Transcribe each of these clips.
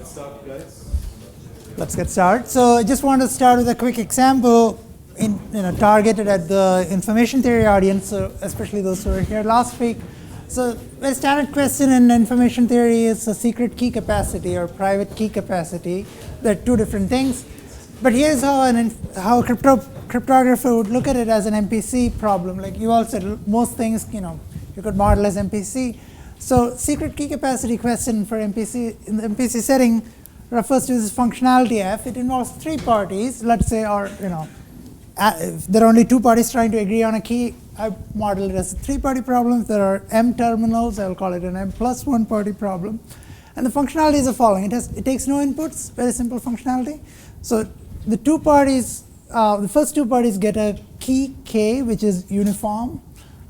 Let's start, guys. Let's get started. So I just want to start with a quick example targeted at the information theory audience, so especially those who were here last week. So the standard question in information theory is a secret key capacity or private key capacity. They're two different things. But here's how a cryptographer would look at it as an MPC problem. Like you all said, most things you could model as MPC. So secret key capacity question for MPC in the MPC setting refers to this functionality F. It involves three parties, let's say, or if there are only two parties trying to agree on a key, I model it as a three-party problem. If there are m terminals, I'll call it an m plus one party problem. And the functionality is the following. It takes no inputs, very simple functionality. So the two parties, the first two parties get a key k, which is uniform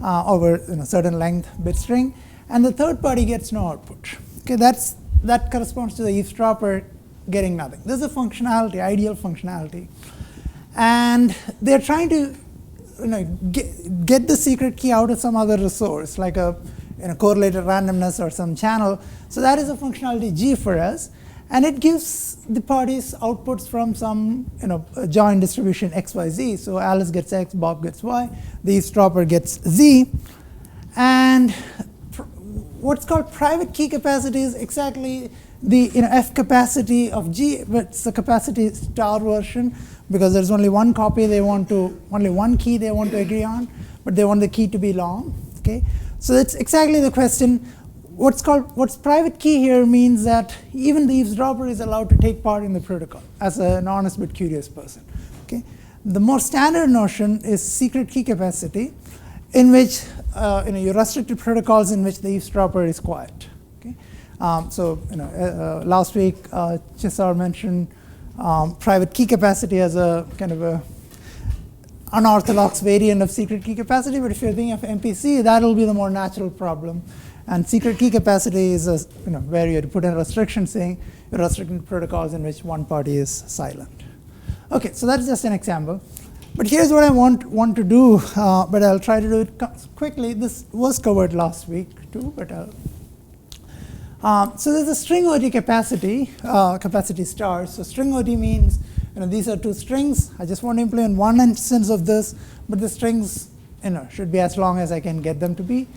over certain length bit string. And the third party gets no output. Okay, that corresponds to the eavesdropper getting nothing. This is a functionality, ideal functionality. And they're trying to get the secret key out of some other resource, like a correlated randomness or some channel. So that is a functionality G for us. And it gives the parties outputs from some joint distribution x, y, z. So Alice gets x, Bob gets y, the eavesdropper gets z. And what's called private key capacity is exactly the F capacity of G, but it's the capacity star version, because there's only one copy only one key they want to agree on, but they want the key to be long. Okay, so that's exactly the question. What's private key here means that even the eavesdropper is allowed to take part in the protocol as an honest but curious person. Okay, the more standard notion is secret key capacity, in which you restrict to protocols in which the eavesdropper is quiet. Okay, last week Cesar mentioned private key capacity as a kind of a unorthodox variant of secret key capacity. But if you're thinking of MPC, that'll be the more natural problem. And secret key capacity is where you put in a restriction saying you're restricting protocols in which one party is silent. Okay, so that's just an example. But here's what I want to do, but I'll try to do it quickly. This was covered last week too, but so there's a string OT capacity, capacity star. So string OT means these are two strings. I just want to implement one instance of this, but the strings should be as long as I can get them to be.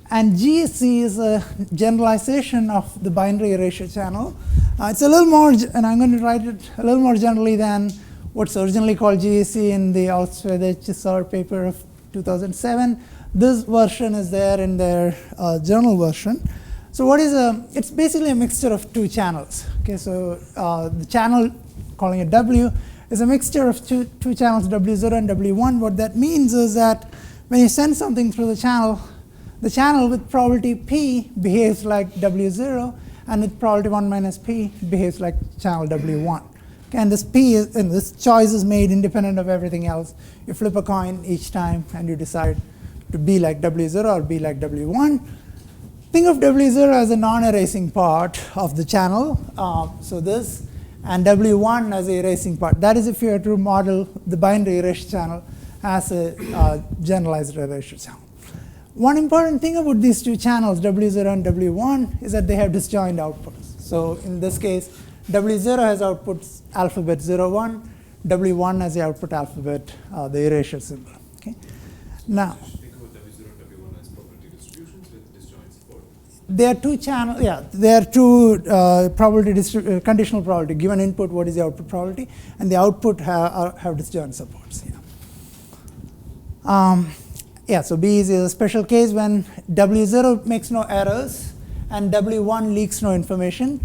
And GSC is a generalization of the binary erasure channel. It's a little more, and I'm going to write it a little more generally than what's originally called GSC in the Cesar paper of 2007. This version is there in their journal version. So it's basically a mixture of two channels. Okay, so the channel, calling it W, is a mixture of two channels, W0 and W1. What that means is that when you send something through the channel with probability P behaves like W0, and with probability 1 minus P behaves like channel W1. Okay, and this P is, this choice is made independent of everything else. You flip a coin each time, and you decide to be like W0 or be like W1. Think of W0 as a non-erasing part of the channel, so this, and W1 as the erasing part. That is if you were to model the binary erasure channel as a generalized erasure channel. One important thing about these two channels, W0 and W1, is that they have disjoint outputs. So in this case, W0 has outputs alphabet 0, 1. W1 has the output alphabet, the erasure symbol. Okay. Now, there are two channels. Yeah, there are two probability conditional probability. Given input, what is the output probability, and the output have disjoint supports. Yeah. So B is a special case when W0 makes no errors and W1 leaks no information.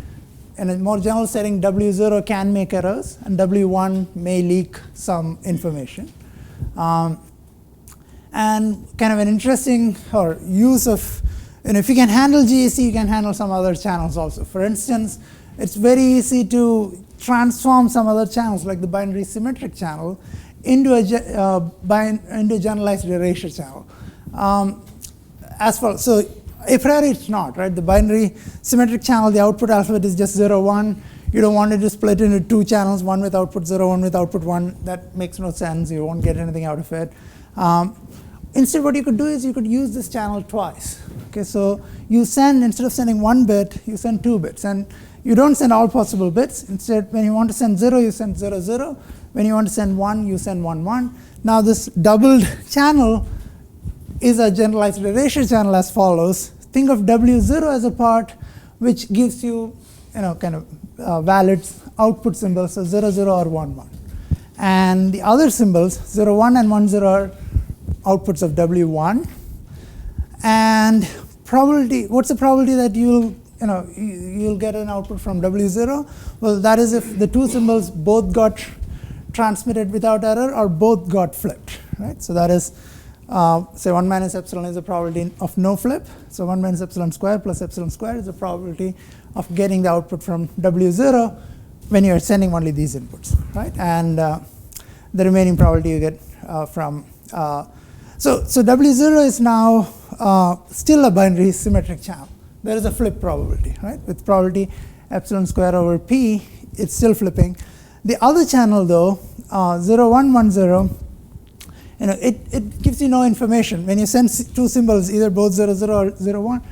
In a more general setting, W0 can make errors and W1 may leak some information. And kind of an interesting use of, if you can handle GSC, you can handle some other channels also. For instance, it's very easy to transform some other channels, like the binary symmetric channel, into a generalized erasure channel. As well, so a priori it's not, right? The binary symmetric channel, the output alphabet is just 0, 1. You don't want it to split into two channels, one with output 0, one with output 1. That makes no sense. You won't get anything out of it. Instead, what you could do is you could use this channel twice. Okay, so you send, instead of sending one bit, you send 2 bits. And you don't send all possible bits. Instead, when you want to send 0, you send 0, 0. When you want to send 1, you send 1, 1. Now this doubled channel is a generalized erasure channel as follows. Think of W0 as a part which gives you, kind of valid output symbols, so 0, 0 or 1, 1. And the other symbols, 0, 1 and 1, 0 are outputs of W1. And probability, what's the probability that you'll get an output from W0? Well, that is if the two symbols both got transmitted without error or both got flipped, right? So that is, say 1 minus epsilon is the probability of no flip. So 1 minus epsilon square plus epsilon square is the probability of getting the output from W0 when you're sending only these inputs, right? And the remaining probability you get from, so W0 is now still a binary symmetric channel. There is a flip probability, right? With probability epsilon square over p, it's still flipping. The other channel though, 0, 1, 1, 0, it gives you no information. When you send two symbols, either both 0, 0 or 0, 1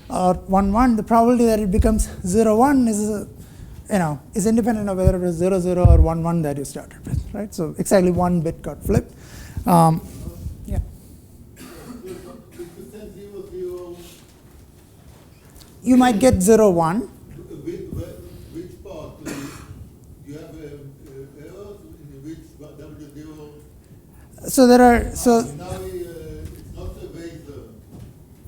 or 1, 1, the probability that it becomes 0, 1 is, is independent of whether it was 0, 0 or 1, 1 that you started with, right? So exactly one bit got flipped. Yeah. You might get 0, 1. Which part? You have errors in which W0? So there are, now it's not a razor.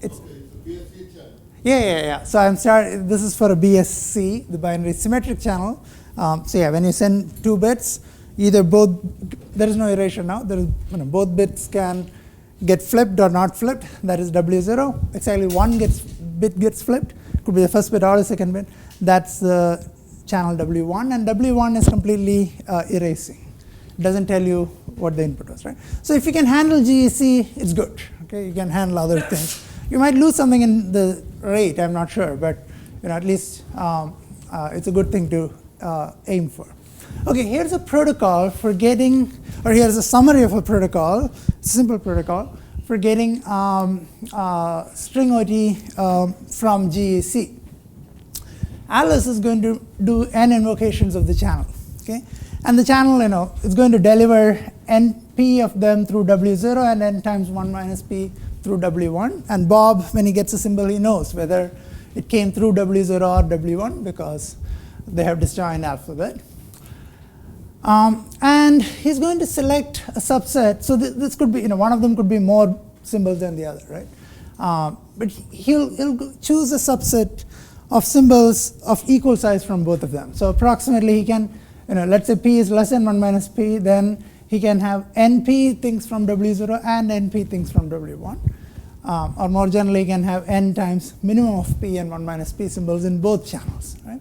It's a BSC channel. Yeah. So this is for a BSC, the binary symmetric channel. So yeah, when you send two bits, either both, there is no erasure now. There is, both bits can get flipped or not flipped. That is W0. Exactly one bit gets flipped. Could be the first bit or the second bit. That's the channel W1, and W1 is completely erasing. It doesn't tell you what the input was, right? So if you can handle GEC, it's good. Okay, you can handle other things. You might lose something in the rate, I'm not sure, but at least it's a good thing to aim for. Okay, here's a protocol for getting, or here's a summary of a protocol, simple protocol for getting string OT from GEC. Alice is going to do n invocations of the channel, okay? And the channel, is going to deliver np of them through W0 and n times 1 minus p through W1. And Bob, when he gets a symbol, he knows whether it came through W0 or W1 because they have disjoint alphabet. And he's going to select a subset. So this could be, one of them could be more symbols than the other, right? But he'll choose a subset of symbols of equal size from both of them. So approximately he can, let's say p is less than 1 minus p, then he can have np things from W0 and np things from W1. Or more generally, he can have n times minimum of p and 1 minus p symbols in both channels, right?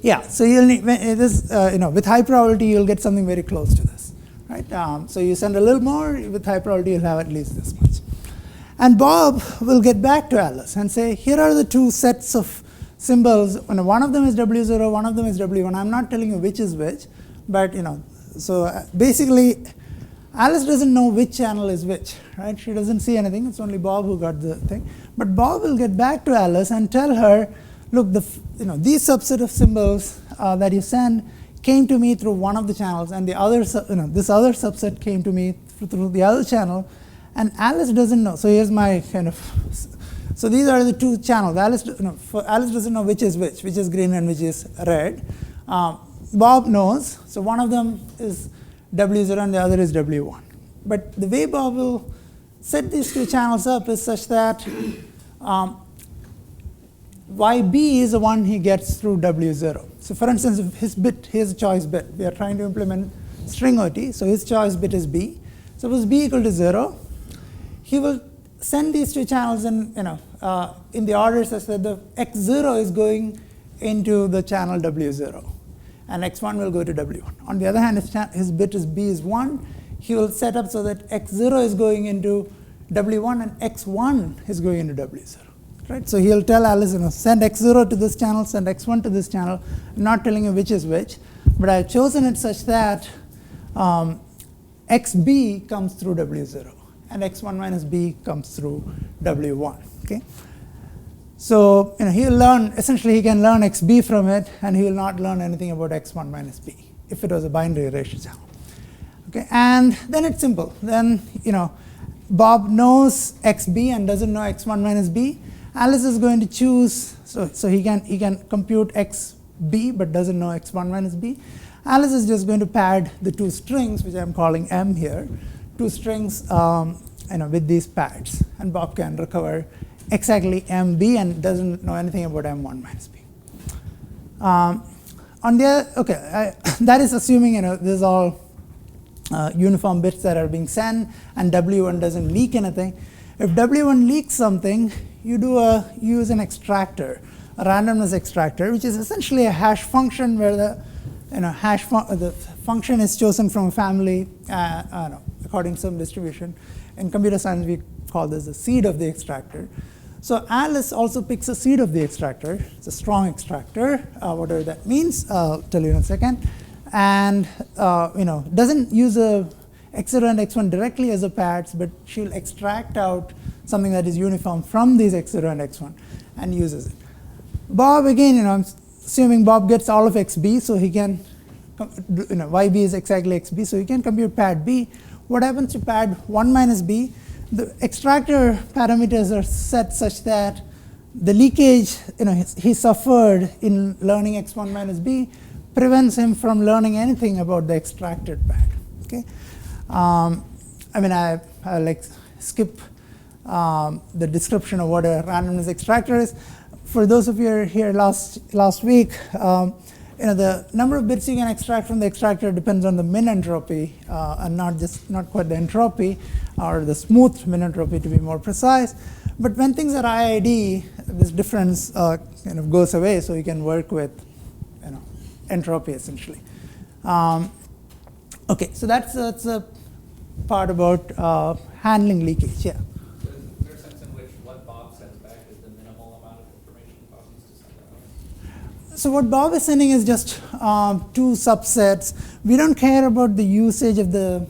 Yeah, so you'll need this, with high probability, you'll get something very close to this, right? So you send a little more, with high probability, you'll have at least this much. And Bob will get back to Alice and say, here are the two sets of symbols. One of them is W0, one of them is W1. I'm not telling you which is which, but so basically, Alice doesn't know which channel is which, right? She doesn't see anything. It's only Bob who got the thing. But Bob will get back to Alice and tell her, look, these subset of symbols that you send came to me through one of the channels, and the other, this other subset came to me through the other channel, and Alice doesn't know. So here's my so these are the two channels. Alice doesn't know which is green and which is red. Bob knows. So one of them is W0 and the other is W1. But the way Bob will set these two channels up is such that YB is the one he gets through W0. So for instance, if his choice bit, we are trying to implement string OT, so his choice bit is B. Suppose B equal to 0, he will send these two channels in the order such that the x0 is going into the channel W0, and x1 will go to W1. On the other hand, if his bit is B is 1, he will set up so that x0 is going into W1 and x1 is going into W0. Right? So he'll tell Alice, send x0 to this channel, send x1 to this channel. I'm not telling you which is which, but I've chosen it such that xb comes through W0 and x1 minus b comes through W1. Okay? So he'll learn, essentially he can learn xb from it, and he will not learn anything about x1 minus b if it was a binary ratio channel. Okay, and then it's simple. Then Bob knows xb and doesn't know x1 minus b. Alice is going to choose, so he can compute xb but doesn't know x1 minus b. Alice is just going to pad the two strings, which I'm calling m here, two strings with these pads, and Bob can recover exactly mb and doesn't know anything about m1 minus b. That is assuming this is all uniform bits that are being sent, and W1 doesn't leak anything. If W1 leaks something, you use an extractor, a randomness extractor, which is essentially a hash function where the the function is chosen from a family according to some distribution. In computer science, we call this the seed of the extractor. So Alice also picks a seed of the extractor. It's a strong extractor, whatever that means. I'll tell you in a second. And doesn't use a x0 and x1 directly as a pads, but she'll extract out something that is uniform from these x0 and x1 and uses it. Bob, again, I'm assuming Bob gets all of xb, so he can, yb is exactly xb, so he can compute pad b. What happens to pad 1 minus b? The extractor parameters are set such that the leakage he suffered in learning x1 minus b prevents him from learning anything about the extracted pad. Okay, I like skip the description of what a randomness extractor is. For those of you who were here last week, the number of bits you can extract from the extractor depends on the min entropy, and not quite the entropy, or the smooth min entropy to be more precise. But when things are IID, this difference goes away, so you can work with entropy essentially. Okay, so that's a part about handling leakage. Yeah. So is there a sense in which what Bob sends back is the minimal amount of information Bob needs to send out? So what Bob is sending is just two subsets. We don't care about the usage of the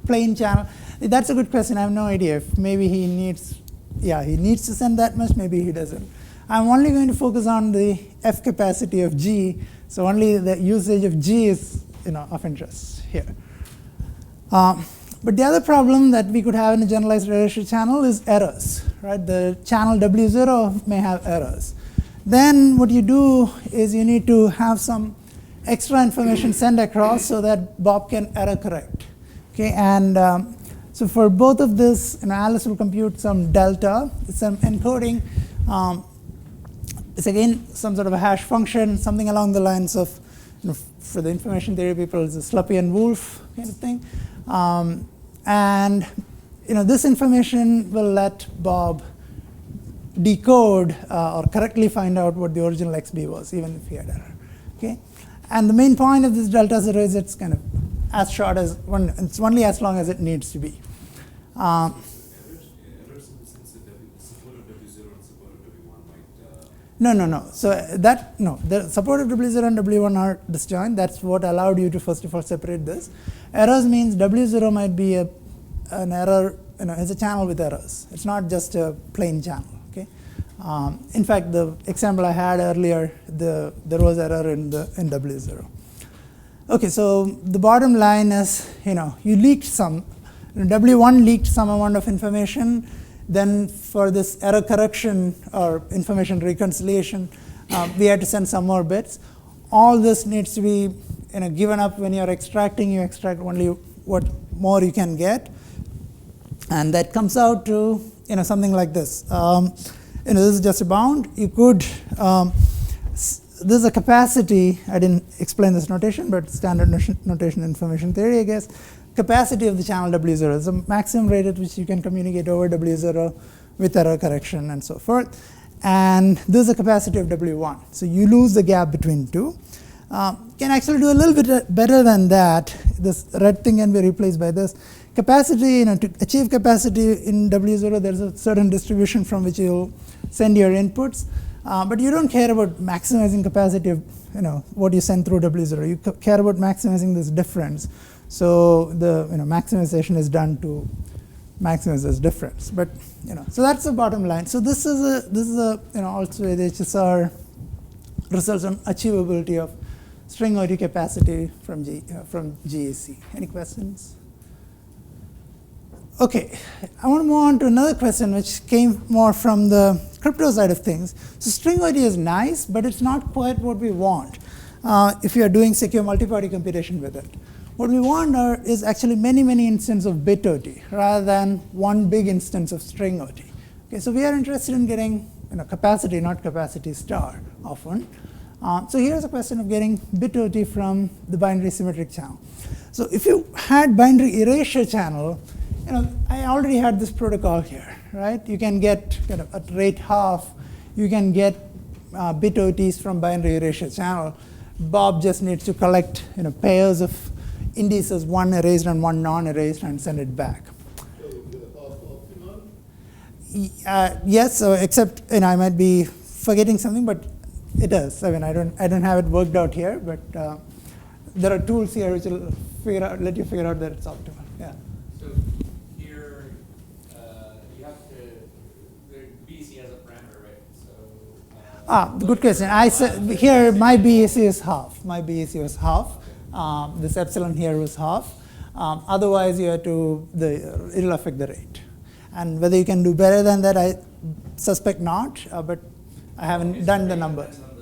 plain channel. That's a good question. I have no idea. If maybe he needs to send that much. Maybe he doesn't. I'm only going to focus on the F capacity of G. So only the usage of G is of interest here. But the other problem that we could have in a generalized ratio channel is errors. Right? The channel W0 may have errors. Then what you do is you need to have some extra information sent across so that Bob can error correct. Okay, and so for both of this, Alice will compute some delta, some encoding. It's again some sort of a hash function, something along the lines of, for the information theory people, it's a Sluppy and Wolf kind of thing. And this information will let Bob decode or correctly find out what the original XB was, even if he had error. Okay, and the main point of this delta 0 is it's kind of as short as it's only as long as it needs to be. No. So the support of W0 and W1 are disjoint. That's what allowed you to first of all separate this. Errors means W0 might be an error. It's a channel with errors. It's not just a plain channel. Okay. In fact, the example I had earlier, there was error in W0. Okay. So the bottom line is, you leaked some. W1 leaked some amount of information. Then for this error correction or information reconciliation, we had to send some more bits. All this needs to be given up when you're extracting. You extract only what more you can get. And that comes out to something like this. This is just a bound. You could, this is a capacity. I didn't explain this notation, but standard notation information theory, I guess. Capacity of the channel W0 is the maximum rate at which you can communicate over W0 with error correction and so forth. And this is the capacity of W1. So you lose the gap between two. Can actually do a little bit better than that. This red thing can be replaced by this. Capacity, to achieve capacity in W0, there's a certain distribution from which you'll send your inputs. But you don't care about maximizing capacity of what you send through W0. You care about maximizing this difference. So the maximization is done to maximizes difference. But so that's the bottom line. So this is a also the HSR results on achievability of string OT capacity from GAC. Any questions? Okay, I want to move on to another question which came more from the crypto side of things. So string OT is nice, but it's not quite what we want if you are doing secure multi-party computation with it. What we want is actually many, many instances of bit OT rather than one big instance of string OT. Okay, so we are interested in getting capacity, not capacity star often. So here's a question of getting bit OT from the binary symmetric channel. So if you had binary erasure channel, I already had this protocol here, right? You can get at rate half, you can get bit OTs from binary erasure channel. Bob just needs to collect pairs of indices, one erased and one non-erased, and send it back. So is it optimal? Yes, so except I might be forgetting something, but it is. I mean, I don't have it worked out here, but there are tools here which will let you figure out that it's optimal. Yeah. So here you have to. The BC has a parameter, right? So. Good question. I said here my BAC is half. My BAC was half. This epsilon here was half. Otherwise, you have to it'll affect the rate. And whether you can do better than that, I suspect not. But I haven't done the numbers. Depends on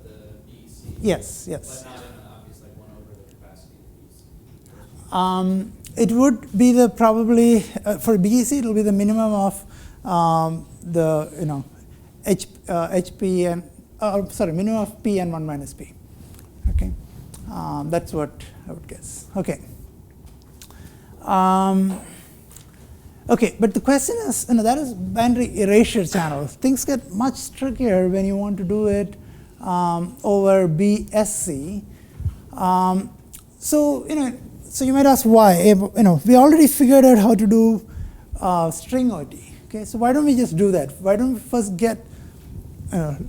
the BEC. Yes. But not in an obvious 1 over the capacity of the BEC. It would be the probably for BEC it will be the minimum of the HP and minimum of P and 1 minus P. Okay, that's what I would guess. Okay. Okay, but the question is, that is binary erasure channels. Things get much trickier when you want to do it over BSC. So you might ask why. We already figured out how to do string OT. Okay, so why don't we just do that? Why don't we first get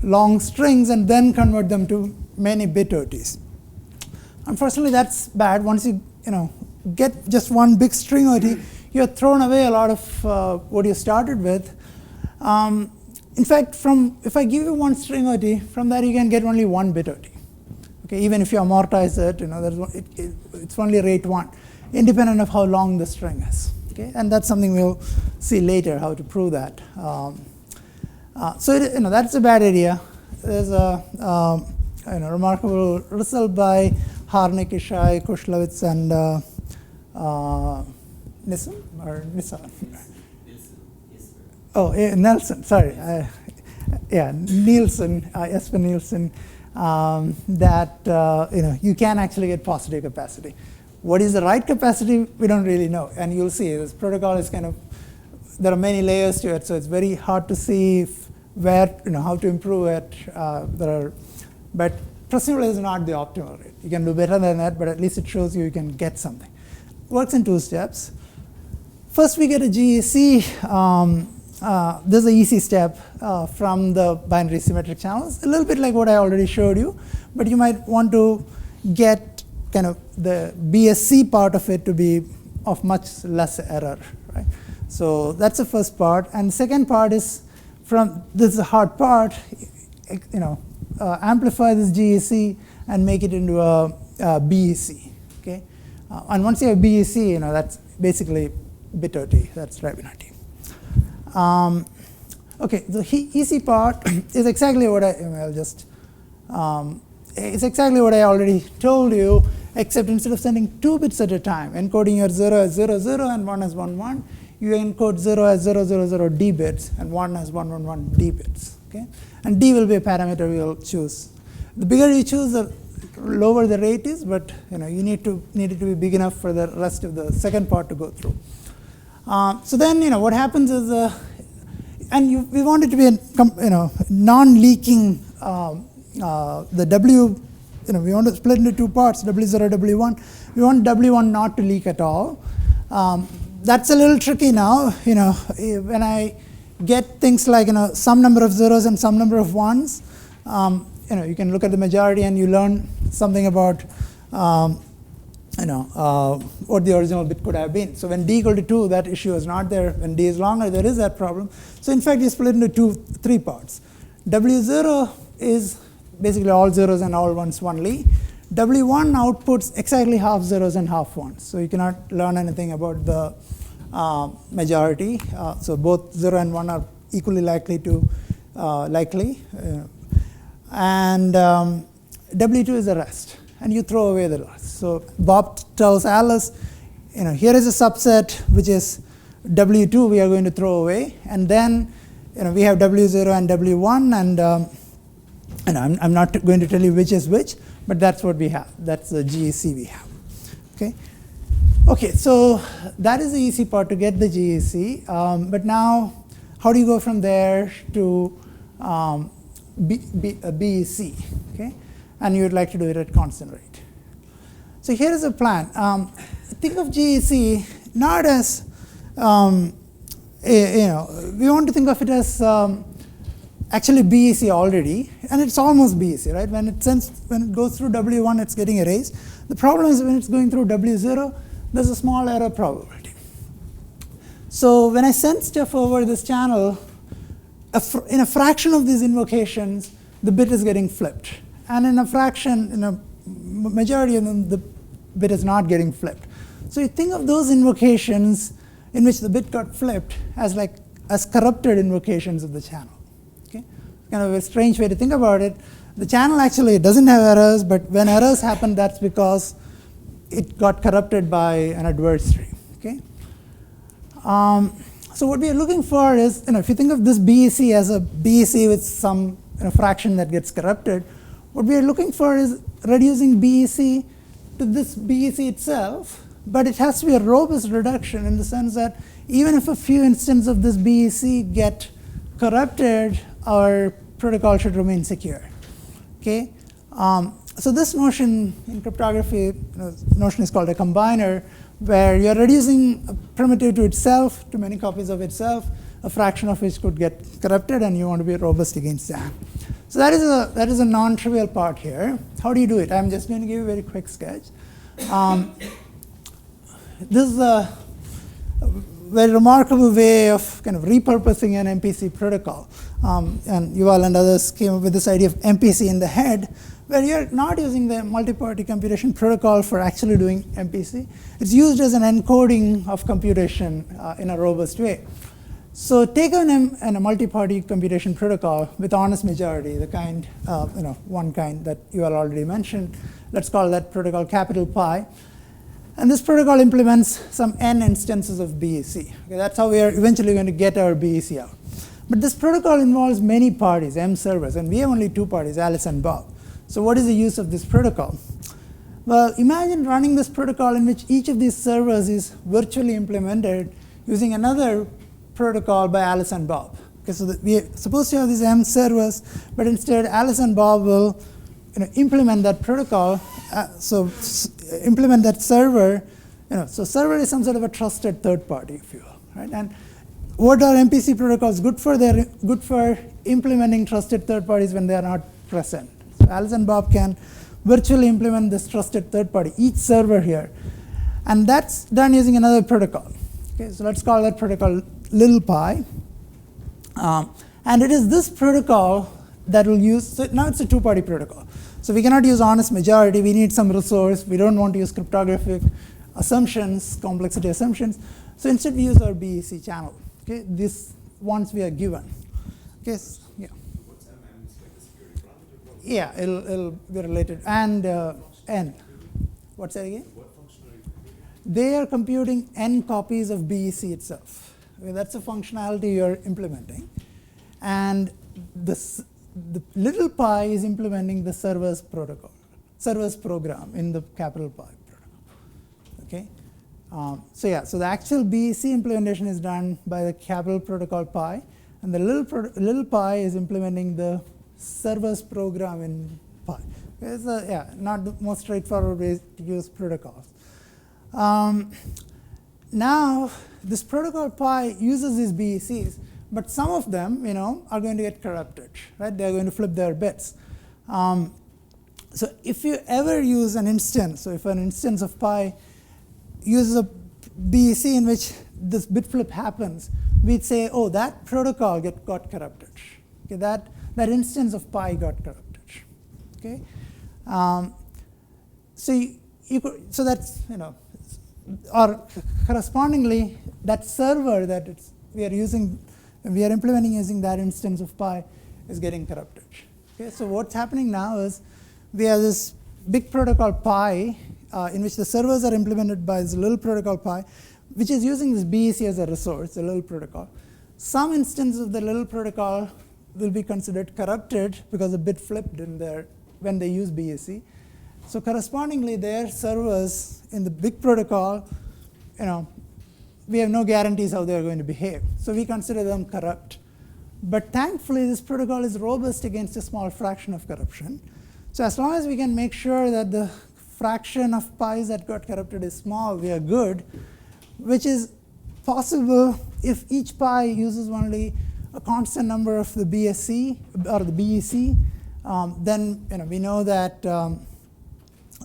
long strings and then convert them to many bit OTs? Unfortunately, that's bad. Once you get just one big string OT, you have thrown away a lot of what you started with. In fact, if I give you one string OT, from that you can get only one bit OT. Okay, even if you amortize it, it's only rate 1, independent of how long the string is. Okay, and that's something we'll see later how to prove that. So that's a bad idea. There's a remarkable result by Harnik, Ishai, Kushlowitz, and Nissan or Nissan? Oh, Nelson. Sorry, Nielsen, Jesper Nielsen. That you can actually get positive capacity. What is the right capacity? We don't really know, and you'll see this protocol is there are many layers to it, so it's very hard to see how to improve it. But presumably is not the optimal rate. You can do better than that, but at least it shows you can get something. Works in 2 steps. First, we get a GAC. This is an easy step from the binary symmetric channels, a little bit like what I already showed you, but you might want to get the BSC part of it to be of much less error, right? So that's the first part, and the second part is this is the hard part. Amplify this GAC and make it into a BEC. Okay, and once you have BEC, that's basically bit OT. That's Rabinotti. Okay, the easy part is exactly what it's exactly what I already told you, except instead of sending 2 bits at a time, encoding your 0 as 0, 0 and 1 as 1, 1, you encode 0 as 0, 0, 0 D bits and 1 as 1, 1, 1 D bits. Okay, and D will be a parameter we will choose. The bigger you choose, the lower the rate is, but you need it to be big enough for the rest of the second part to go through. So then what happens is, we want it to be a non-leaking. The W, we want to split into 2 parts, W0, W1. We want W1 not to leak at all. That's a little tricky now. When I get things like some number of zeros and some number of ones, you can look at the majority and you learn something about what the original bit could have been. So when d equal to 2, that issue is not there. When d is longer, there is that problem. So in fact, you split into three parts. W0 is basically all zeros and all ones only. W1 outputs exactly half zeros and half ones. So you cannot learn anything about the majority. So both 0 and 1 are equally likely to and W2 is the rest. And you throw away the rest. So Bob tells Alice, here is a subset which is W2 we are going to throw away. And then we have W0 and W1. And I'm not going to tell you which is which, but that's what we have. That's the GEC we have. Okay, so that is the easy part to get the GEC. But now, how do you go from there to BEC? Okay? And you would like to do it at constant rate. So here is a plan. Think of GEC not as, we want to think of it as actually BEC already, and it's almost BEC, right? When it goes through W1, it's getting erased. The problem is when it's going through W0, there's a small error probability. So when I send stuff over this channel, in a fraction of these invocations, the bit is getting flipped. And in a fraction, in a majority of them, the bit is not getting flipped. So you think of those invocations in which the bit got flipped as corrupted invocations of the channel. Okay? Kind of a strange way to think about it. The channel actually doesn't have errors, but when errors happen, that's because it got corrupted by an adversary. Okay? So what we are looking for is, if you think of this BEC as a BEC with some fraction that gets corrupted, what we are looking for is reducing BEC to this BEC itself, but it has to be a robust reduction in the sense that even if a few instances of this BEC get corrupted, our protocol should remain secure. Okay? So this notion in cryptography, notion is called a combiner, where you're reducing a primitive to itself, to many copies of itself, a fraction of which could get corrupted, and you want to be robust against that. So that is a non-trivial part here. How do you do it? I'm just going to give you a very quick sketch. This is a very remarkable way of kind of repurposing an MPC protocol. And Yuval and others came up with this idea of MPC in the head, where you're not using the multi-party computation protocol for actually doing MPC. It's used as an encoding of computation in a robust way. So take a multi-party computation protocol with honest majority, the kind, one kind that you all already mentioned. Let's call that protocol capital Pi. And this protocol implements some n instances of BEC. Okay, that's how we are eventually going to get our BEC out. But this protocol involves many parties, M servers, and we have only two parties, Alice and Bob. So what is the use of this protocol? Well, imagine running this protocol in which each of these servers is virtually implemented using another protocol by Alice and Bob. Okay, so we're supposed to have these M servers, but instead Alice and Bob will implement that protocol. So implement that server. So server is some sort of a trusted third party, if you will, right? And what are MPC protocols good for? They're good for implementing trusted third parties when they are not present. So Alice and Bob can virtually implement this trusted third party, each server here. And that's done using another protocol. Okay, so let's call that protocol little pi. And it is this protocol that will use, so now it's a two-party protocol. So we cannot use honest majority. We need some resource. We don't want to use cryptographic assumptions, complexity assumptions. So instead we use our BEC channel. Okay, this once we are given. Okay, yeah. What's MM? It's like a security parameter? Yeah, it'll be related. And n. What's that again? What function are you computing? They are computing n copies of BEC itself. Okay, that's a functionality you're implementing. And the little pi is implementing the server's protocol, server's program in the capital Pi protocol. Okay. So the actual BEC implementation is done by the capital protocol Pi, and the little pi is implementing the server's program in Pi. It's not the most straightforward way to use protocols. Now, this protocol Pi uses these BECs, but some of them, are going to get corrupted, right? They're going to flip their bits. So if you ever use an instance, so if an instance of pi uses a BEC in which this bit flip happens, we'd say, oh, that protocol got corrupted. Okay, that instance of pi got corrupted. Okay, so that's, or correspondingly, that server that we are implementing using that instance of pi is getting corrupted. Okay, so what's happening now is we have this big protocol pi in which the servers are implemented by this little protocol pi, which is using this BEC as a resource, the little protocol. Some instance of the little protocol will be considered corrupted because a bit flipped in there when they use BEC. So correspondingly, their servers in the big protocol, we have no guarantees how they're going to behave. So we consider them corrupt. But thankfully, this protocol is robust against a small fraction of corruption. So as long as we can make sure that the fraction of pi's that got corrupted is small, we are good, which is possible if each pi uses only a constant number of the BSC or the BEC. Then we know that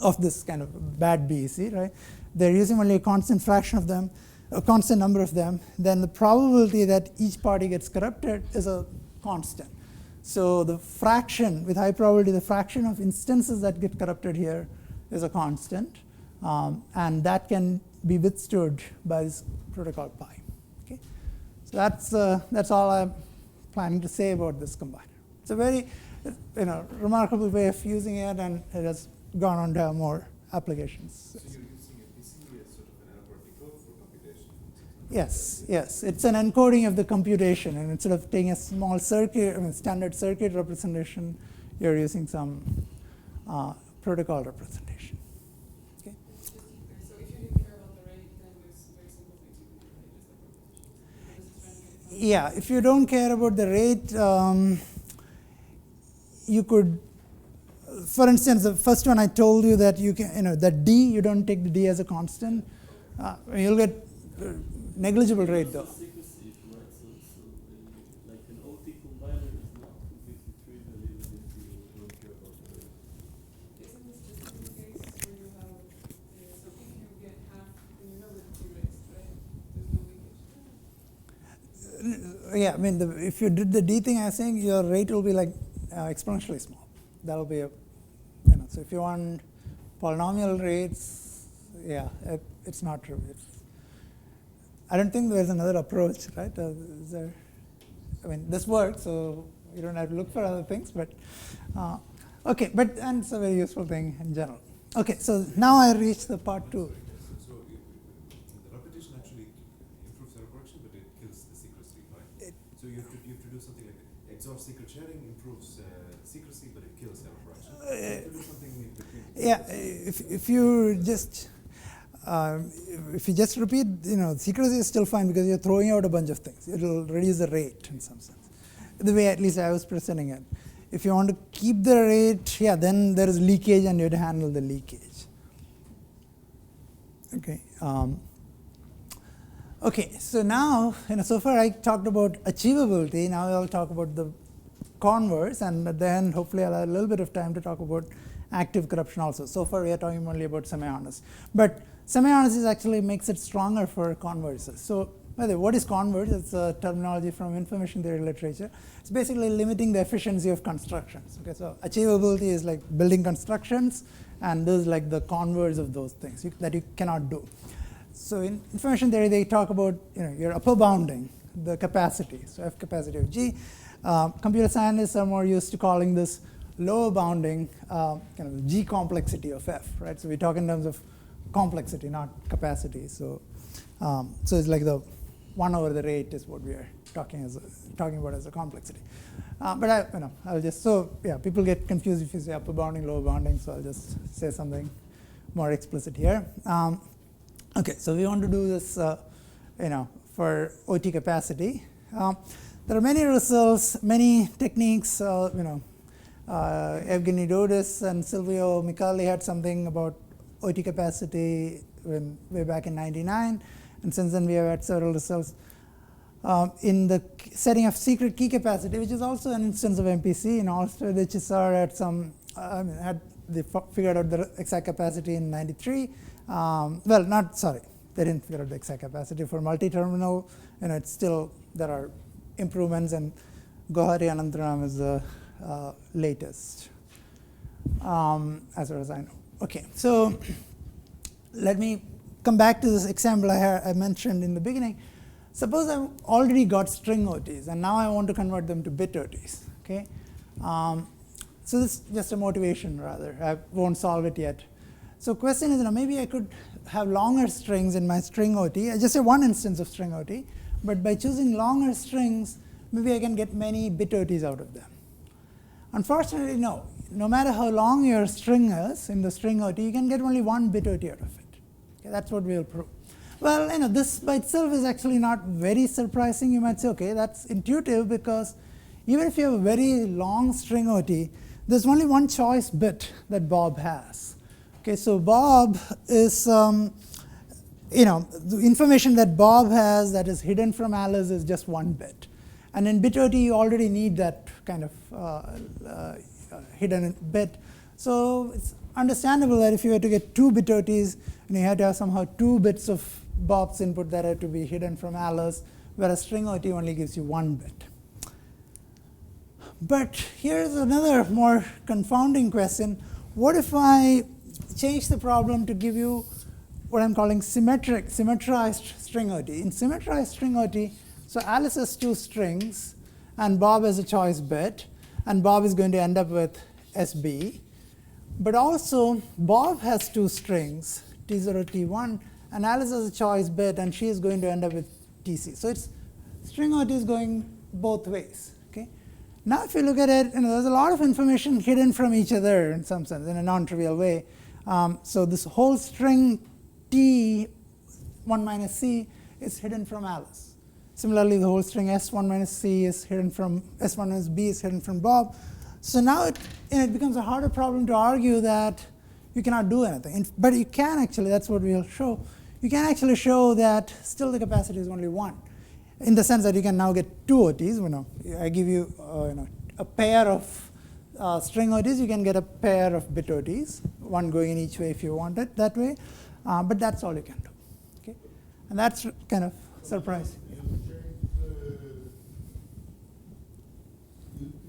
of this kind of bad BEC, right? They're using only a constant fraction of them, a constant number of them. Then the probability that each party gets corrupted is a constant. So the fraction, with high probability, the fraction of instances that get corrupted here is a constant, and that can be withstood by this protocol pi. Okay, so that's all I'm planning to say about this combiner. It's a very remarkable way of using it, and it has gone on to have more applications. So you're using MPC as sort of an algorithmic code for computation? Yes. It's an encoding of the computation, and instead of taking a small circuit, standard circuit representation, you're using some protocol representation. Okay. So if you didn't care about the rate, then there's very simple things you can do, right? Just like computation. Yeah, if you don't care about the rate, you could, for instance, the first one I told you that you can, that D, you don't take the D as a constant. You'll get negligible rate though. Secrecy, right? So like an OT combiner is not completely trivial even if you don't care about the rate. Isn't this just in the case where you have, so if you get half, then you know that it's erased, right? There's no leakage. Yeah, I mean, if you did the D thing, I was saying your rate will be like exponentially small. That'll be so if you want polynomial rates, yeah, it's not true. I don't think there's another approach, right? Is there? I mean, this works, so you don't have to look for other things, but okay, and it's a very useful thing in general. Okay, so now I reached the part 2. So the repetition actually improves error correction, but it kills the secrecy, right? So you have to do something like XOR secret sharing improves secrecy, but it kills error correction. You have to do something in between. Yeah, if you just repeat, secrecy is still fine because you're throwing out a bunch of things. It'll reduce the rate in some sense. The way at least I was presenting it. If you want to keep the rate, yeah, then there is leakage and you have to handle the leakage. Okay. Okay, so now, so far I talked about achievability. Now I'll talk about the converse, and then hopefully I'll have a little bit of time to talk about active corruption also. So far we are talking only about semi-honest. But semi-honest actually makes it stronger for converses. So by the way, what is converse? It's a terminology from information theory literature. It's basically limiting the efficiency of constructions. Okay, so achievability is like building constructions, and this is like the converse of those things that you cannot do. So in information theory, they talk about you're upper bounding the capacity, so F capacity of G. Computer scientists are more used to calling this lower bounding kind of G complexity of F, right? So we talk in terms of complexity, not capacity. So so it's like the 1 over the rate is what we are talking about as a complexity. But I'll just, people get confused if you say upper bounding, lower bounding, so I'll just say something more explicit here. Okay, so we want to do this, for OT capacity. There are many results, many techniques. Evgeny Dodis and Silvio Micali had something about OT capacity way back in '99, and since then we have had several results. In the setting of secret key capacity, which is also an instance of MPC, Ulster, the Chisar had they figured out the exact capacity in '93. Well, not sorry, they didn't figure out the exact capacity for multi-terminal. It's still there are improvements, and Gohari Anantaram is the latest, as far as I know. Okay, so let me come back to this example I mentioned in the beginning. Suppose I've already got string OTs, and now I want to convert them to bit OTs. Okay, so this is just a motivation rather. I won't solve it yet. So question is, maybe I could have longer strings in my string OT. I just have one instance of string OT, but by choosing longer strings, maybe I can get many bit OTs out of them. Unfortunately, no. No matter how long your string is in the string OT, you can get only one bit OT out of it. Okay, that's what we'll prove. Well, this by itself is actually not very surprising. You might say, okay, that's intuitive because even if you have a very long string OT, there's only one choice bit that Bob has. Okay, so Bob is, the information that Bob has that is hidden from Alice is just one bit. And in bit OT, you already need that kind of hidden bit. So it's understandable that if you were to get two bit OTs, you had to have somehow 2 bits of Bob's input that had to be hidden from Alice, whereas string OT only gives you 1 bit. But here's another more confounding question. What if I change the problem to give you what I'm calling symmetrized string OT? In symmetrized string OT, so Alice has 2 strings, and Bob has a choice bit, and Bob is going to end up with SB. But also, Bob has 2 strings, T0, T1, and Alice has a choice bit, and she is going to end up with TC. So it's string OT is going both ways. Okay. Now, if you look at it, there's a lot of information hidden from each other in some sense, in a non-trivial way. So this whole string T1 minus C is hidden from Alice. Similarly, the whole string S1 minus C is hidden from S1 minus B is hidden from Bob. So now it becomes a harder problem to argue that you cannot do anything. But you can actually, that's what we'll show. You can actually show that still the capacity is only 1, in the sense that you can now get 2 OTs. I give you a pair of string OTs. You can get a pair of bit OTs, one going in each way if you want it that way. But that's all you can do. Okay, and that's kind of surprising.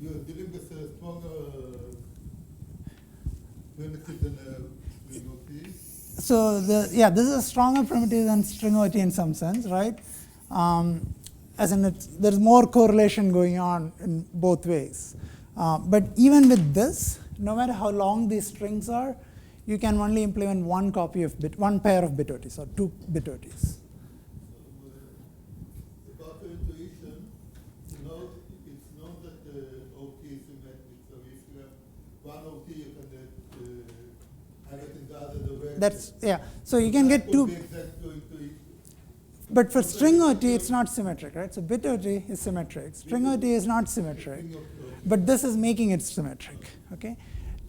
You're dealing with a stronger primitive than a string OT. So this is a stronger primitive than string OT in some sense, right? As in there's more correlation going on in both ways. But even with this, no matter how long these strings are, you can only implement one pair of bit OTs or 2 bit OTs. About the intuition, it's known that the OT is symmetric. So if you have one OT, you can have it in the other direction. So you can get 2. Intuition. But for string OT, it's not symmetric, right? So bit OT is symmetric. String OT is not symmetric. But this is making it symmetric. Okay?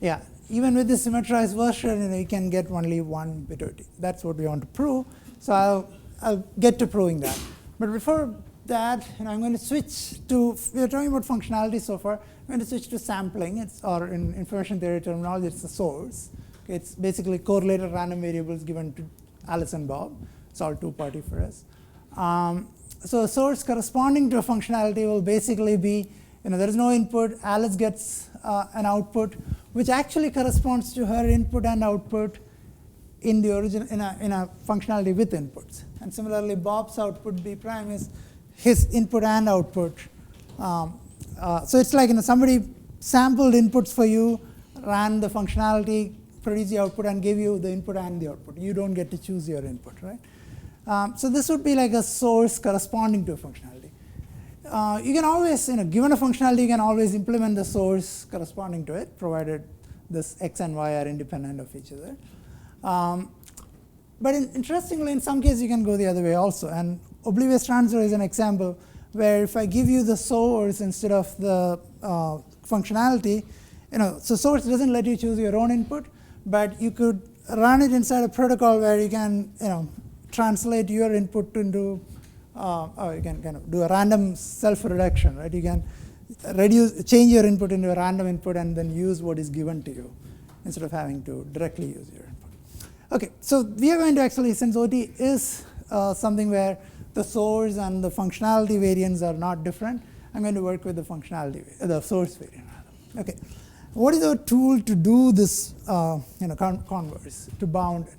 Yeah. Even with the symmetrized version, you can get only 1 bit OT. That's what we want to prove. So I'll get to proving that. But before that, I'm going to switch to, we're talking about functionality so far. I'm going to switch to sampling, or in information theory terminology, it's the source. Okay, it's basically correlated random variables given to Alice and Bob. It's all 2-party for us. So a source corresponding to a functionality will basically be, there is no input. Alice gets an output, which actually corresponds to her input and output in the origin in a functionality with inputs. And similarly, Bob's output B prime is his input and output. So it's like somebody sampled inputs for you, ran the functionality, produced the output, and gave you the input and the output. You don't get to choose your input, right? So this would be like a source corresponding to a functionality. You can always, given a functionality, you can always implement the source corresponding to it, provided this x and y are independent of each other. But interestingly, in some cases, you can go the other way also. And oblivious transfer is an example where if I give you the source instead of the functionality, so source doesn't let you choose your own input, but you could run it inside a protocol where you can, translate your input into, or you can kind of do a random self-reduction, right? You can change your input into a random input and then use what is given to you instead of having to directly use your input. Okay, so we are going to actually, since OT is something where the source and the functionality variants are not different, I'm going to work with the functionality, the source variant rather. Okay, what is our tool to do this, converse, to bound it?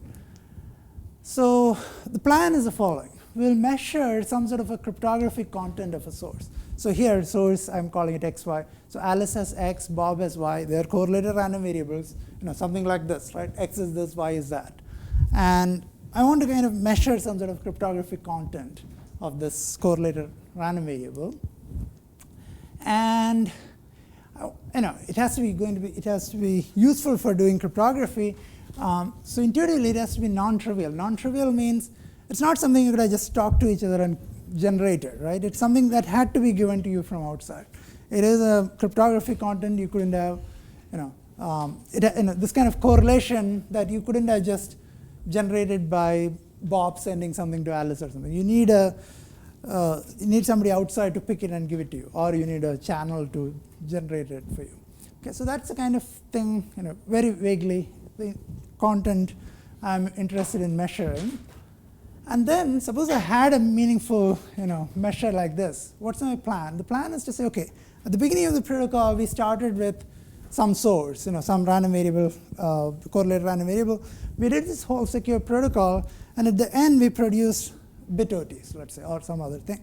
So the plan is the following. We'll measure some sort of a cryptographic content of a source. So here, source, I'm calling it xy. So Alice has x, Bob has y. They're correlated random variables, something like this, right? X is this, y is that. And I want to kind of measure some sort of cryptographic content of this correlated random variable. And it has to be useful for doing cryptography. So intuitively, it has to be non-trivial. Non-trivial means it's not something you could have just talked to each other and generated, right? It's something that had to be given to you from outside. It is a cryptographic content you couldn't have, this kind of correlation that you couldn't have just generated by Bob sending something to Alice or something. You need somebody outside to pick it and give it to you, or you need a channel to generate it for you. Okay, so that's the kind of thing, very vaguely, the content I'm interested in measuring. And then suppose I had a meaningful measure like this. What's my plan? The plan is to say, okay, at the beginning of the protocol, we started with some source, some random variable, correlated random variable. We did this whole secure protocol, and at the end, we produced bit OTs, let's say, or some other thing.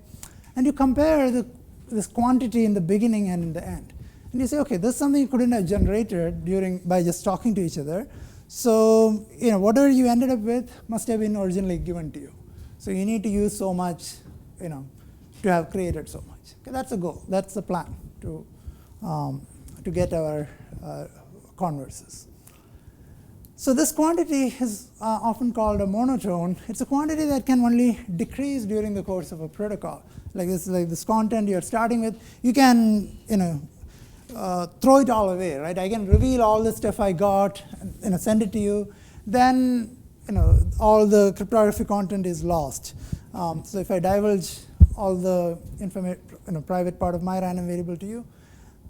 And you compare this quantity in the beginning and in the end. And you say, okay, this is something you couldn't have generated by just talking to each other. So whatever you ended up with must have been originally given to you. So you need to use so much, to have created so much. Okay, that's the goal. That's the plan to get our converses. So this quantity is often called a monotone. It's a quantity that can only decrease during the course of a protocol. Like this content you're starting with, you can throw it all away, right? I can reveal all the stuff I got, and send it to you. Then all the cryptographic content is lost. So if I divulge all the private part of my random variable to you,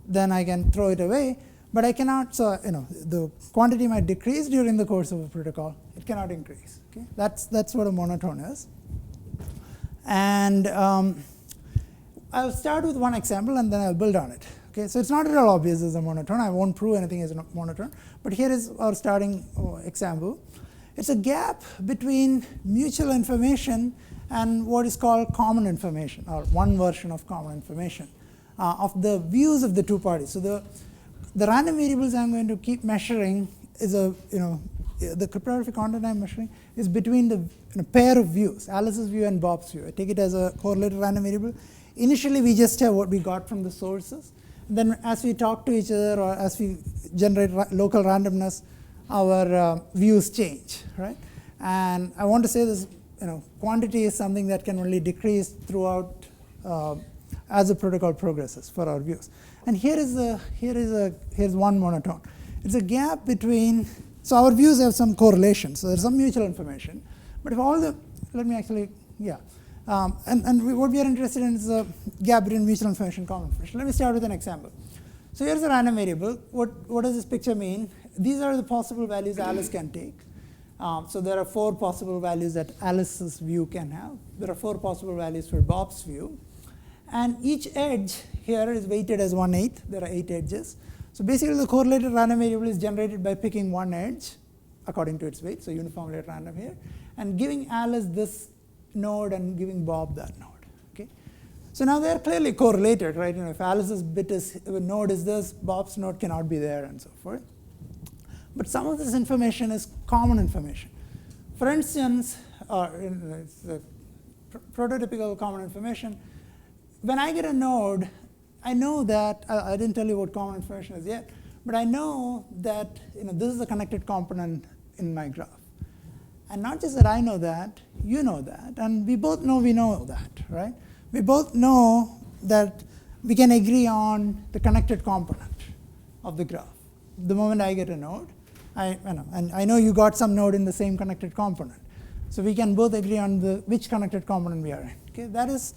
then I can throw it away. But I cannot. So the quantity might decrease during the course of a protocol. It cannot increase. Okay, that's what a monotone is. And I'll start with one example, and then I'll build on it. Okay, so it's not at all obvious as a monotone. I won't prove anything as a monotone. But here is our starting example. It's a gap between mutual information and what is called common information, or one version of common information, of the views of the two parties. So the random variables I'm going to keep measuring is the cryptographic content I'm measuring is between the pair of views, Alice's view and Bob's view. I take it as a correlated random variable. Initially, we just have what we got from the sources. Then as we talk to each other, or as we generate local randomness, our views change, right? And I want to say this, quantity is something that can only decrease throughout as the protocol progresses for our views. And here's one monotone. It's a gap between. So our views have some correlation. So there's some mutual information. But if all the, let me actually, yeah. What we are interested in is the gap between mutual information and common information. Let me start with an example. So here's a random variable. What does this picture mean? These are the possible values Alice can take. So there are 4 possible values that Alice's view can have. There are 4 possible values for Bob's view. And each edge here is weighted as 1/8. There are 8 edges. So basically, the correlated random variable is generated by picking one edge according to its weight, so uniformly at random here, and giving Alice this node and giving Bob that node. Okay. So now they're clearly correlated, right? If Alice's node is this, Bob's node cannot be there, and so forth. But some of this information is common information. For instance, it's the prototypical common information. When I get a node, I know that I didn't tell you what common information is yet, but I know that this is a connected component in my graph. And not just that I know that, you know that, and we both know we know that, right? We both know that we can agree on the connected component of the graph. The moment I get a node, and I know you got some node in the same connected component. So we can both agree on which connected component we are in. Okay, that is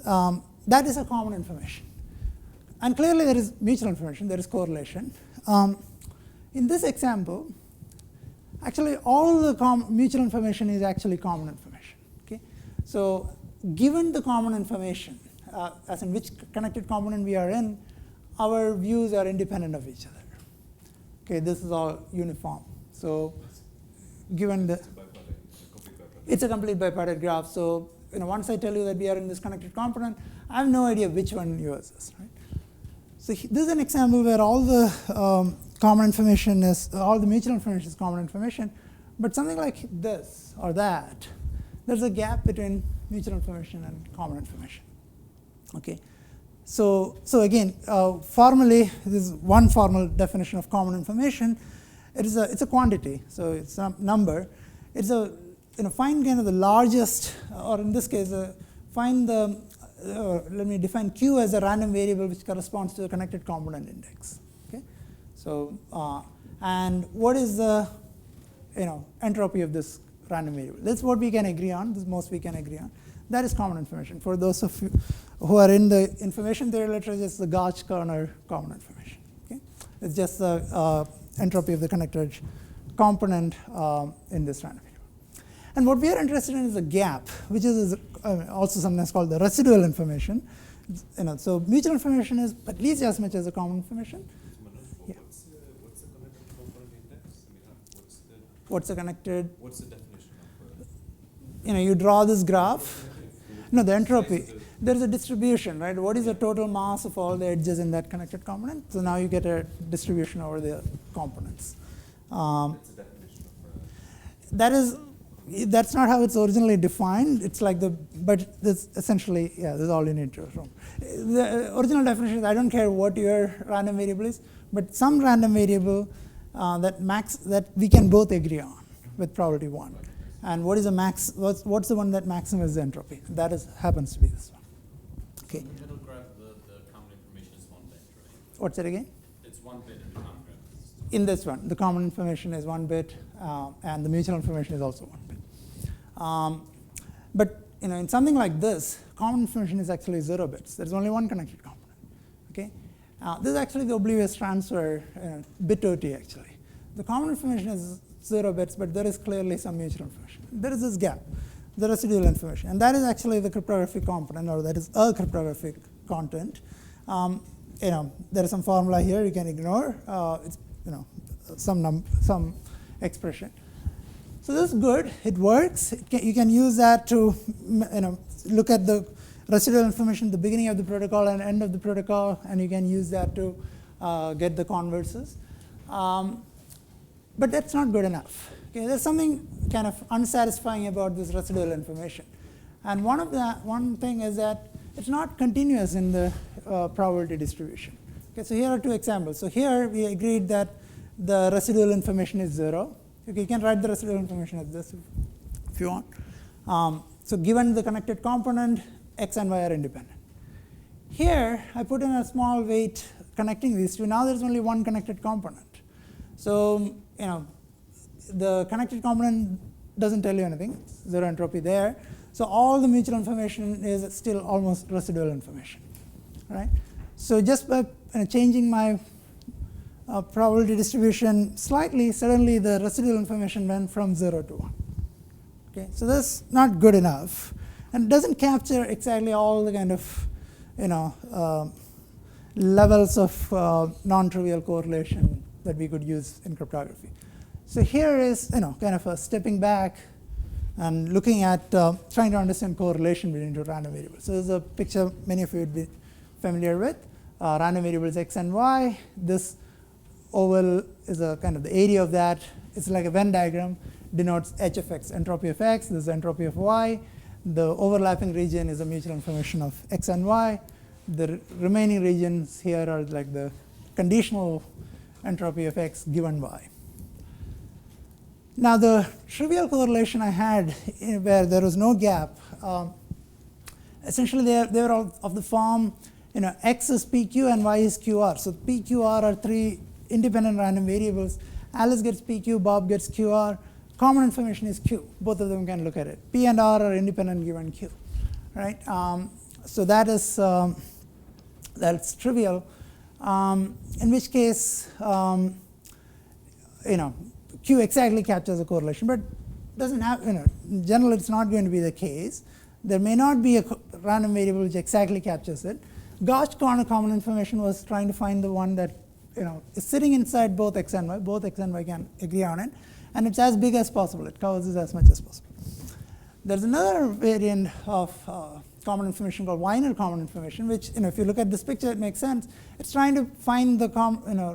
a common information. And clearly there is mutual information, there is correlation. in this example, actually all the mutual information is actually common information. Okay? So given the common information, as in which connected component we are in, our views are independent of each other. Okay, this is all uniform. So given the, it's a complete bipartite graph. So once I tell you that we are in this connected component, I have no idea which one yours is. Right? So this is an example where all the common information is, all the mutual information is common information, but something like this or that, there's a gap between mutual information and common information. Okay, so again, formally, this is one formal definition of common information. It's a quantity, so it's a number. It's a find kind of the largest, or in this case, find the. Let me define Q as a random variable which corresponds to the connected component index. Okay, so and what is the entropy of this random variable? That's what we can agree on. This is most we can agree on. That is common information. For those of you who are in the information theory literature, it's the Gauch-Kerner common information. Okay, it's just the entropy of the connected component in this random variable. And what we are interested in is a gap, which is also sometimes called the residual information. So mutual information is at least as much as a common information. Manoj, what's the connected component index? What's the connected? What's the definition of? You draw this graph. No, the entropy. There's a distribution, right? What is the total mass of all the edges in that connected component? So now you get a distribution over the components. That's the definition of. That's not how it's originally defined. It's like but this essentially, yeah, this is all you need to know. The original definition is I don't care what your random variable is, but some random variable that we can both agree on with probability 1. And what is the max? What's the one that maximizes the entropy? That happens to be this one. Okay. In the middle graph, the common information is 1 bit, right? What's it again? It's 1 bit in the common graph. In this one, the common information is 1 bit, and the mutual information is also 1 bit. But in something like this, common information is actually 0 bits. There's only one connected component. Okay, this is actually the oblivious transfer bit OT actually. The common information is 0 bits, but there is clearly some mutual information. There is this gap, the residual information, and that is actually the cryptographic component, or that is a cryptographic content. There is some formula here you can ignore. It's some expression. So this is good. It works. You can use that to look at the residual information at the beginning of the protocol and end of the protocol, and you can use that to get the converses. But that's not good enough. Okay, there's something kind of unsatisfying about this residual information, and one thing is that it's not continuous in the probability distribution. Okay, so here are 2 examples. So here we agreed that the residual information is 0. Okay, you can write the residual information as this if you want. So given the connected component, x and y are independent. Here, I put in a small weight connecting these two. Now there's only one connected component. So the connected component doesn't tell you anything. It's 0 entropy there. So all the mutual information is still almost residual information, right? So just by changing my probability distribution slightly, suddenly the residual information went from 0 to 1. Okay, so that's not good enough, and it doesn't capture exactly all the kind of levels of non-trivial correlation that we could use in cryptography. So here is kind of a stepping back and looking at trying to understand correlation between 2 random variables. So this is a picture many of you would be familiar with. Random variables x and y. This oval is a kind of the area of that. It's like a Venn diagram, denotes h of x, entropy of x. This is entropy of y. The overlapping region is the mutual information of x and y. The remaining regions here are like the conditional entropy of x given y. Now the trivial correlation I had where there was no gap, essentially they were all of the form, x is pq and y is qr. So p, qr are 3 independent random variables. Alice gets pq, Bob gets qr. Common information is q. Both of them can look at it. P and r are independent given q, right? So that is that's trivial. In which case, Q exactly captures a correlation, but doesn't have, in general it's not going to be the case. There may not be a random variable which exactly captures it. Gauss corner common information was trying to find the one that is sitting inside both x and y. Both x and y can agree on it, and it's as big as possible. It covers this as much as possible. There's another variant of common information called Wiener common information, which if you look at this picture, it makes sense. It's trying to find the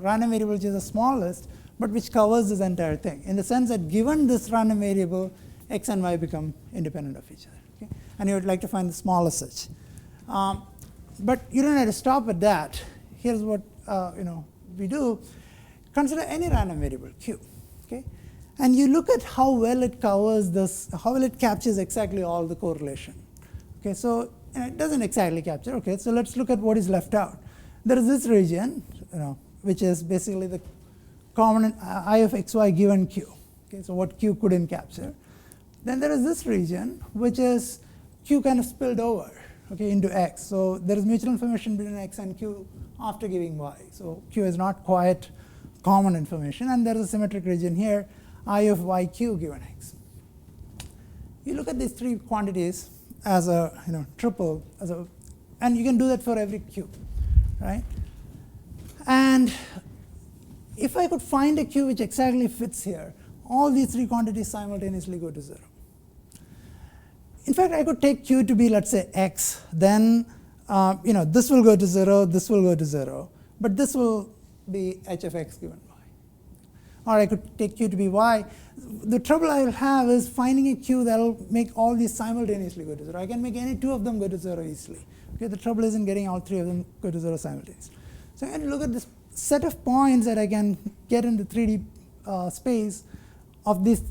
random variable which is the smallest, but which covers this entire thing, in the sense that given this random variable, x and y become independent of each other. Okay? And you would like to find the smallest such. But you don't have to stop at that. Here's what we do. Consider any random variable, q. Okay? And you look at how well it covers this, how well it captures exactly all the correlation. Okay, so it doesn't exactly capture. Okay, so let's look at what is left out. There is this region, which is basically the common I of xy given q. Okay, so what q couldn't capture. Then there is this region, which is q kind of spilled over, okay, into x. So there is mutual information between x and q after giving y. So q is not quite common information, and there is a symmetric region here, I of yq given x. You look at these three quantities as a triple, and you can do that for every q, right? And if I could find a q which exactly fits here, all these three quantities simultaneously go to 0. In fact, I could take q to be, let's say, x. Then this will go to 0, this will go to 0, but this will be h of x given y. Or I could take q to be y. The trouble I will have is finding a q that will make all these simultaneously go to 0. I can make any two of them go to 0 easily. Okay, the trouble isn't getting all three of them go to 0 simultaneously. So I'm going to look at this set of points that I can get in the 3D space of these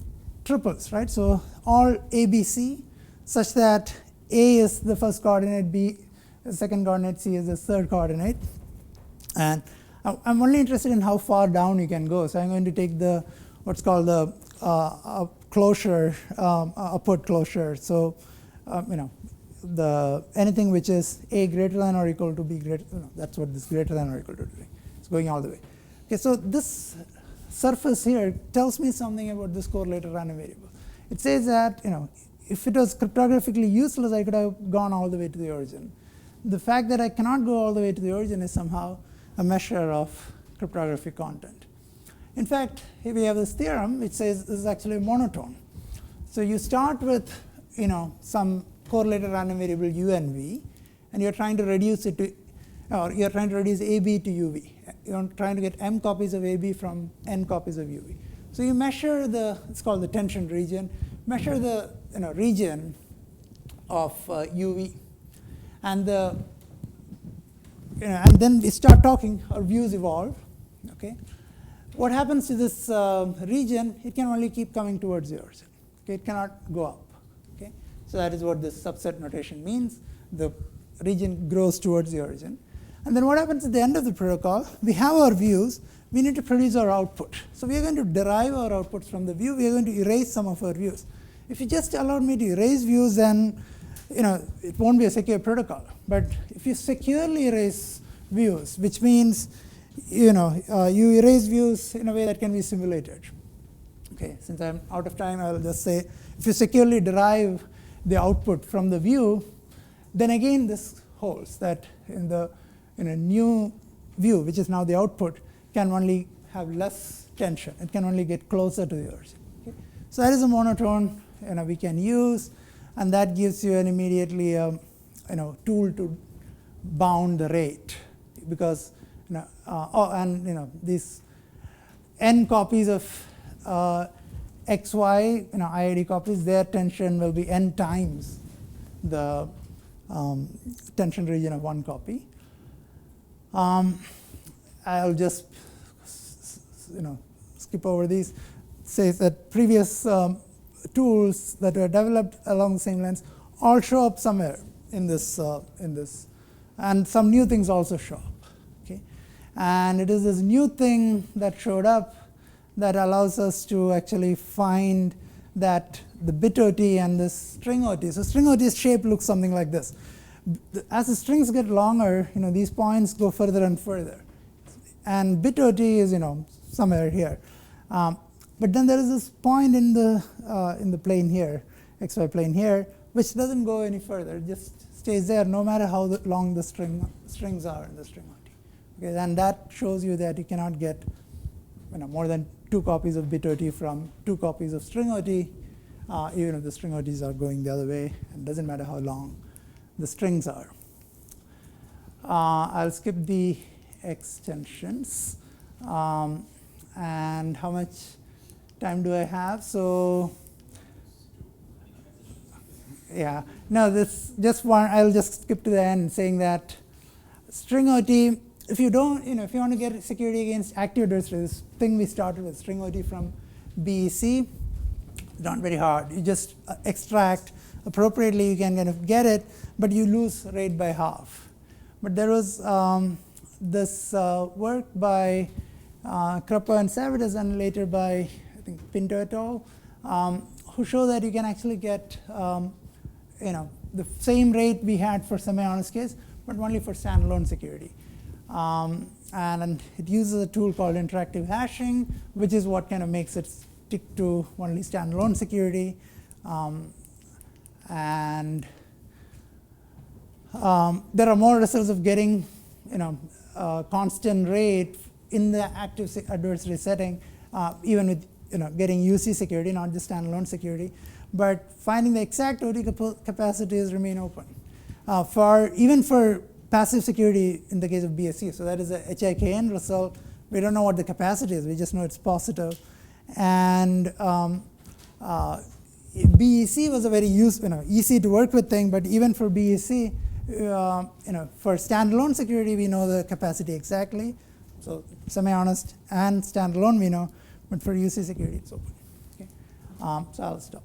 triples, right? So all A, B, C, such that A is the first coordinate, B is the second coordinate, C is the third coordinate. And I'm only interested in how far down you can go. So I'm going to take the what's called the closure, upward closure. So the anything which is A greater than or equal to B greater, that's what this greater than or equal to doing. It's going all the way. Okay, so this surface here tells me something about this correlated random variable. It says that if it was cryptographically useless, I could have gone all the way to the origin. The fact that I cannot go all the way to the origin is somehow a measure of cryptographic content. In fact, here we have this theorem which says this is actually a monotone. So you start with some correlated random variable u and v, and you're trying to reduce it to, or you're trying to reduce AB to UV. You're trying to get m copies of AB from n copies of UV. So you measure it's called the tension region, measure the region of UV, and and then we start talking, our views evolve. Okay, what happens to this region? It can only keep coming towards the origin. Okay, it cannot go up. Okay, so that is what this subset notation means. The region grows towards the origin, and then what happens at the end of the protocol? We have our views. We need to produce our output. So we are going to derive our outputs from the view. We are going to erase some of our views. If you just allowed me to erase views, then it won't be a secure protocol. But if you securely erase views, which means you erase views in a way that can be simulated. Okay, since I'm out of time, I'll just say if you securely derive the output from the view, then again this holds that in a new view, which is now the output, can only have less tension. It can only get closer to the origin. Okay? So that is a monotone we can use, and that gives you an immediately tool to bound the rate, because these n copies of xy IID copies, their tension will be n times the tension region of one copy. I'll just skip over these. Says that previous tools that were developed along the same lines all show up somewhere in this, and some new things also show up. Okay, and it is this new thing that showed up that allows us to actually find that the bit OT and the string OT. So string OT's shape looks something like this. As the strings get longer, these points go further and further, and bit OT is somewhere here. But then there is this point in the plane here, xy plane here, which doesn't go any further. It just stays there no matter how long the strings are in the string OT. Okay, and that shows you that you cannot get more than 2 copies of bit OT from 2 copies of string OT, even if the string OTs are going the other way. It doesn't matter how long the strings are. I'll skip the extensions. And how much time do I have? So yeah, no, this just one. I'll just skip to the end, saying that string OT. If you don't, if you want to get security against active adversaries, this thing we started with, string OT from BEC, not very hard. You just extract appropriately. You can kind of get it, but you lose rate by half. But there was this work by Kruppa and Savitas, and later by I think Pinto et al., who show that you can actually get the same rate we had for semi-honest case, but only for standalone security. And it uses a tool called interactive hashing, which is what kind of makes it stick to only standalone security. And there are more results of getting constant rate in the active adversary setting, even with getting UC security, not just standalone security. But finding the exact OT capacities remain open. Even for passive security in the case of BSC, so that is a HIKN result. We don't know what the capacity is. We just know it's positive. And BEC was a very easy to work with thing. But even for BEC, for standalone security, we know the capacity exactly. So semi-honest and standalone we know, but for UC security, it's open. Okay, so I'll stop.